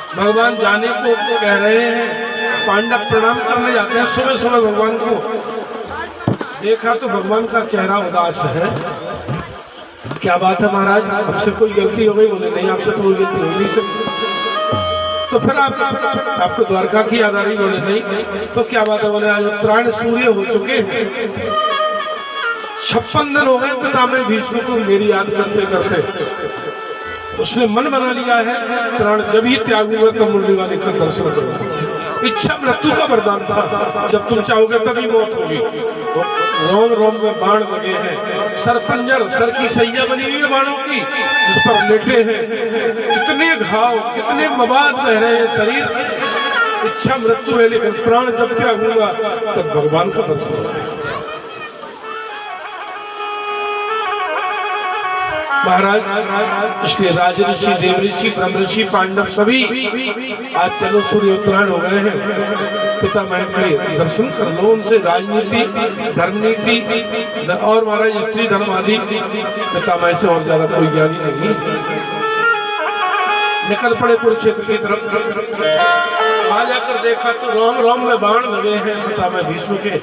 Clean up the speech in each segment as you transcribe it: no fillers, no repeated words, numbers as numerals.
भगवान जाने को कह रहे हैं, पांडव प्रणाम करने जाते हैं। सुबह सुबह भगवान को देखा तो भगवान का चेहरा उदास है। क्या बात है महाराज, आपसे कोई गलती हो गई? बोले नहीं, आपसे तो कोई गलती हो नहीं सकती। तो फिर आपको द्वारका की याद आ रही? बोले नहीं। तो क्या बात है? बोले आज उत्तरायण सूर्य हो चुके हैं, 56 दिन हो गए पिता में भीष्म को मेरी याद करते करते। उसने मन बना लिया है प्राण जब ही त्यागूंगा तब मुरली वाले का दर्शन करूंगा। इच्छा मृत्यु का वरदान था, जब तुम चाहोगे तभी मौत होगी। तो रोम रोम में बाण लगे हैं, सर पंजर, सर की सैया बनी हुई है बाणों की, जिस पर लेटे हैं। कितने घाव, कितने मवाद बह रहे हैं शरीर से। इच्छा मृत्यु है, लेकिन प्राण जब त्यागूंगा तब भगवान का दर्शन करूंगा। महाराज इसलिए राज ऋषि, देव ऋषि, ब्रह्म ऋषि, पांडव सभी आज चलो सूर्य उत्तरायण हो गए हैं, पितामह के दर्शन कर लो। उनसे राजनीति, धर्म नीति और महाराज स्त्री धर्म आदि पितामह से और ज्यादा कोई ज्ञानी नहीं। निकल पड़े कुरुक्षेत्र की तरफ। आ जाकर देखा तो रोम रोम में बाण लगे हैं पितामह भीष्म के।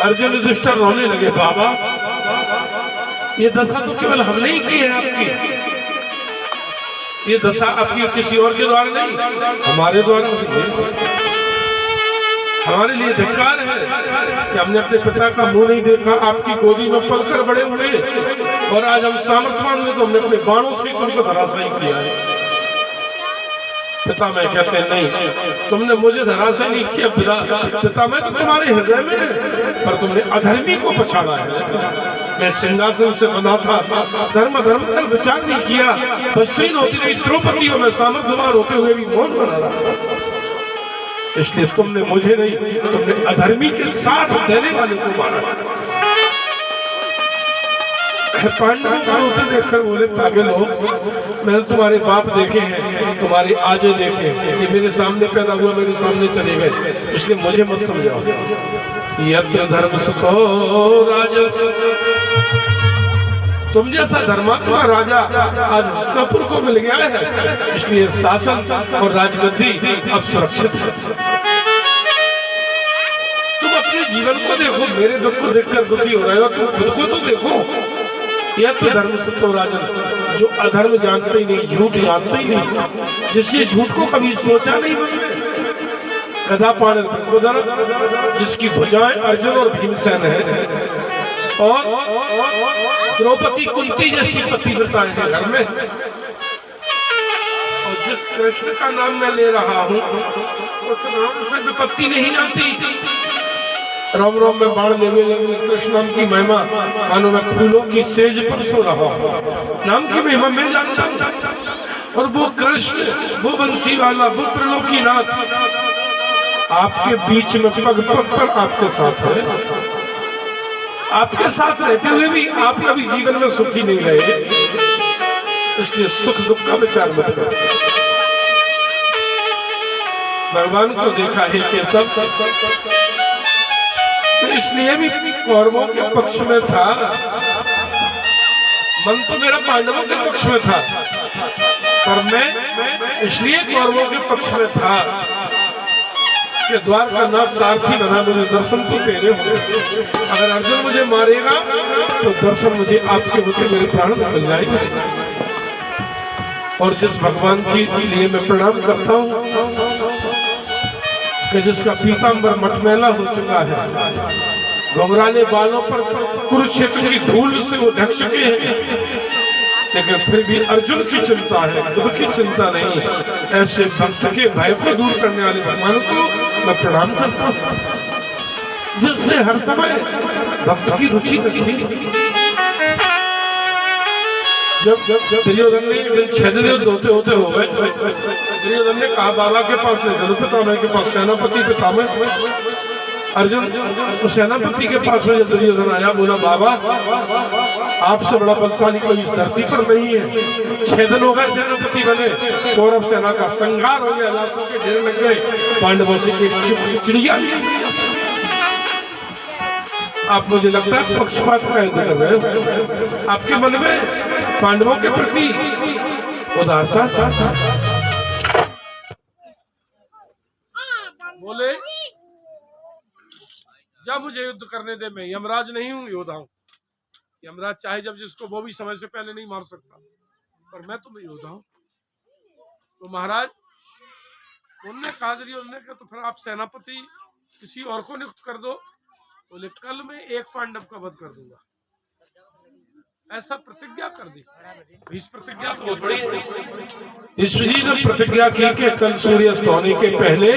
अर्जुन युधिष्ठिर रोने लगे, बाबा ये दशा तो केवल हमने ही की है आपकी, ये दशा आपकी किसी और के द्वारा नहीं, हमारे द्वारा हुई है। हमारे लिए धिक्कार है कि हमने अपने पिता का मुंह नहीं देखा, आपकी गोदी में पलकर बड़े हुए, और आज हम सामर्थ्यवान हुए तो हमने अपने बाणों से उनको धराशायी किया है। पितामह कहते हैं नहीं, तुमने मुझे धराशायी नहीं किया, पितामह तो तुम्हारे हृदय में है, पर तुमने अधर्मी को पछाड़ा है। मैं सिंहासन से बना था, धर्म धर्म का विचार नहीं किया, बस्तीन होती रही द्रौपदी में सामर्थ्यवान होते हुए भी मौन बना रहा। इसलिए तुमने मुझे नहीं, तुमने अधर्मी के साथ देने वाले को मारा। पांडवों का रूप देखकर बोले, पागल हो, मैंने तुम्हारे बाप देखे हैं, तुम्हारे आजे देखे, ये मेरे सामने पैदा हुआ, मेरे सामने चले गए, इसलिए मुझे मत समझाओ। यत्र धर्म सुखो राजा, तुम जैसा धर्मात्मा राजा आज हस्तिनापुर को मिल गया है, इसलिए शासन और राजगद्दी अब सुरक्षित है। तुम अपने जीवन को देखो, मेरे दुख को देखकर दुखी हो रहे हो, तुम खुद को तो देखो। यह तो धर्म सुखो राजन, जो अधर्म जानते ही नहीं, झूठ जानते ही नहीं, जिससे झूठ को कभी सोचा नहीं बने, गधा पाण जिसकी भुजाएं अर्जुन और भीमसेन है, और द्रौपदी कुंती जैसी पतिव्रताएं हैं घर में, और जिस कृष्ण का नाम मैं ले रहा हूँ उस नाम से विपत्ति नहीं आती। रोम रोम में बाण लेवे लगे कृष्ण नाम की महिमा, मानो मैं फूलों की सेज पर सो रहा हूँ। नाम की महिमा मैं जानता हूँ, और वो कृष्ण, वो बंसी वाला, वो त्रिलोकीनाथ आपके बीच में पग पग पर आपके साथ है। आपके साथ रहते हुए भी आप कभी जीवन में सुखी नहीं रहे, इसलिए सुख दुख का विचार मत करो। भगवान को देखा है कि सब, इसलिए भी कौरवों के पक्ष में था, मन तो मेरा पांडवों के पक्ष में था, पर मैं इसलिए कौरवों के पक्ष में था कि द्वार का नाथ सारथी बना, मुझे दर्शन तो तेरे होंगे। अगर अर्जुन मुझे मारेगा तो दर्शन मुझे आपके होते मेरे प्राण निकल जाएंगे। और जिस भगवान के लिए मैं प्रणाम करता हूँ कि जिसका पीतांबर मटमैला हो चुका है, घुंघराले बालों पर कुरुक्षेत्र की धूल से वो ढक चुके हैं, लेकिन फिर भी अर्जुन की चिंता है, खुद की चिंता नहीं। ऐसे भक्त के भय को दूर करने वाले भगवान को मैं प्रणाम करता हूँ, जिसने हर समय भक्त की रुचि रखी। जब दुर्योधन ने 6 दिन होते होते हो गए, दुर्योधन ने कहा बाबा के पास ले चलो, पितामह के पास, सेनापति पितामह। अर्जुन उस सेनापति के पास में जब दुर्योधन आया, बोला बाबा आपसे बड़ा बलशाली कोई इस धरती पर नहीं है। 6 दिन हो गए सेनापति बने, कौरव सेना का संहार हो गया, लाशों के ढेर लग गए, पांडवों से एक चिड़िया। आप मुझे लगता है पक्षपात का युद्ध कर रहे हो। आपके मन में पांडवों के प्रति उदारता बोले जब मुझे युद्ध करने दे, मैं यमराज नहीं हूं, योद्धा हूं। यमराज चाहे जब जिसको वो भी समय से पहले नहीं मार सकता, पर मैं तुम्हें योद्धा हूं। तो महाराज उनने कहा तो फिर आप सेनापति किसी और को नियुक्त कर दो। बोले कल मैं एक पांडव का वध कर दूंगा, ऐसा प्रतिज्ञा कर दी। इस प्रतिज्ञा तो बड़ी, ईश्वर जी ने प्रतिज्ञा की कि कल सूर्यास्त होने के पहले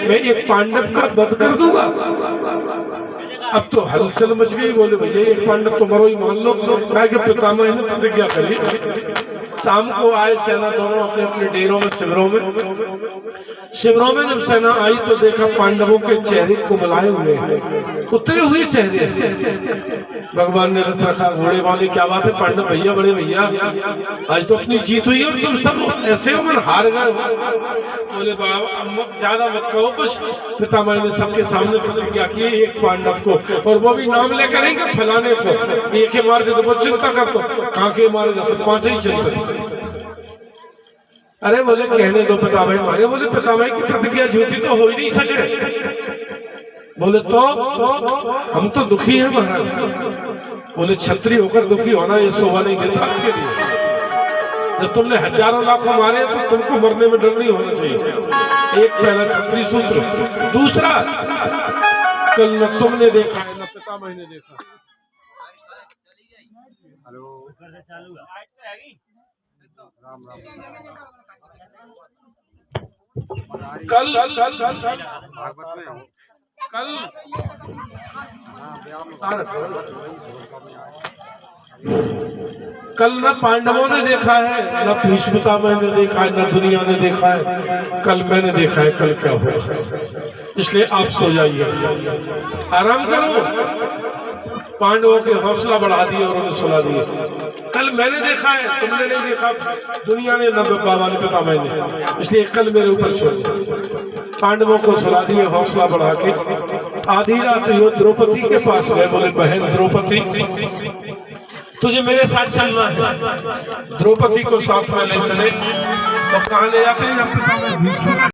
मैं एक पांडव का वध कर दूंगा। अब तो हलचल मच गई। बोले भैया एक पांडव तो मरो ही मान लो। पितामह ने प्रतिज्ञा करी। शाम को आए सेना दोनों अपने अपने डेरों में, शिविरों में जब सेना आई तो देखा पांडवों के चेहरे कुमलाए हुए हैं, उतरे हुए चेहरे। भगवान ने रथ रखा, घोड़े वाले। क्या बात है पांडव भैया, बड़े भैया, आज तो अपनी जीत हुई और तुम सब ऐसे हो, मन हार गए। बोले बाबा ज्यादा मत कहो कुछ। पितामह ने सबके सामने प्रतिज्ञा की एक पांडव को, और वो भी नाम लेकर नहीं कि फलाने को एक ही मार दे तो वो चिंता कर, तो कहाँ के मारे जैसे 5 ही चिंता। अरे बोले कहने दो पितामह हमारे। बोले पितामह की प्रतिज्ञा झूठी तो हो ही नहीं सके। बोले तो हम तो दुखी हैं महाराज। बोले क्षत्रिय होकर दुखी होना ये शोभा नहीं देता आपके लिए। जब तुमने हजारों लाखों मारे तो तुमको मरने में डर नहीं होना चाहिए। एक पहला क्षत्रिय सूत्र। दूसरा, कल न तुमने देखा है न पितामह ने देखा। कल न पांडवों ने देखा है, न भीष्म पितामह ने देखा है, न दुनिया ने देखा है। कल मैंने देखा है, कल क्या होगा। इसलिए आप सो जाइए, आराम करो। पांडवों के हौसला बढ़ा दिए और उन्हें सुला दिए। कल मैंने देखा है, तुमने नहीं देखा, दुनिया ने, न बाबा ने, पितामह ने। इसलिए कल मेरे ऊपर छोड़। पांडवों को सुला दिए हौसला बढ़ा के। आधी रात यो द्रौपदी के पास गए। बोले बहन द्रौपदी, तुझे मेरे साथ चलना है। द्रौपदी को साथ में ले चले तो कहाँ ले जाते हैं?